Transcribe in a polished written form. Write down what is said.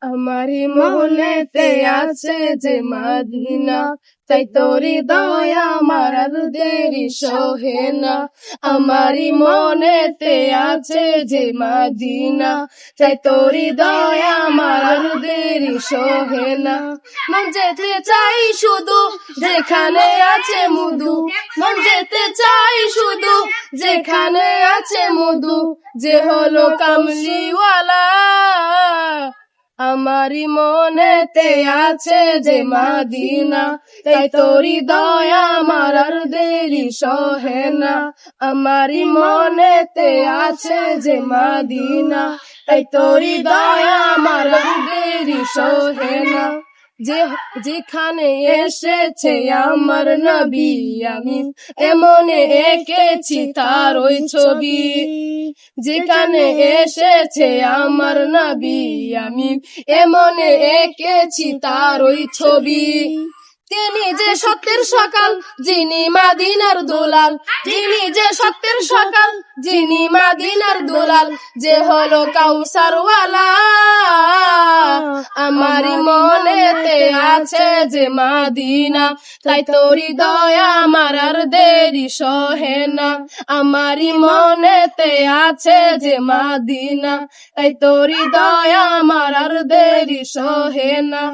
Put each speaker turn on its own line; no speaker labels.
আমারি মনেতে আছে যে মদিনা, তাই তোরি দয়া আমার আর দেরি সহে না। আমারি মনেতে আছে যে মদিনা, তাই তোরি দয়া আমার আর দেরি সহে না। মন যেতে চাই শুধু যেখানে আছে মধু, মন যেতে চাই শুধু যেখানে আছে মধু, যে হলো কামলিওয়ালা। আমারি মনেতে আছে যে মদিনা, তাই তোরি দয়া আমার আর দেরি সহে না। আমারি মনেতে আছে যে মদিনা, তাই তোরি দয়া আমার আর দেরি সহে না। যেখানে এসেছে আমার নবী, আমি এমনে এঁকেছি তার ওই ছবি। যেখানে এসেছে আমার নবী, আমি এমনে এঁকেছি তার ওই ছবি। তিনি যে সত্যের সকাল, যিনি মদিনার দুলাল, যিনি যে সত্যের সকাল, যিনি মদিনার দুলাল, যে হলো কাউসারওয়ালা। আমারি মনেতে আছে যে মদিনা, তাই তোরি দয়া আমার আর দেরি সহে না। আমারি মনেতে আছে যে মদিনা, তাই তোরি দয়া আমার আর দেরি সহে না।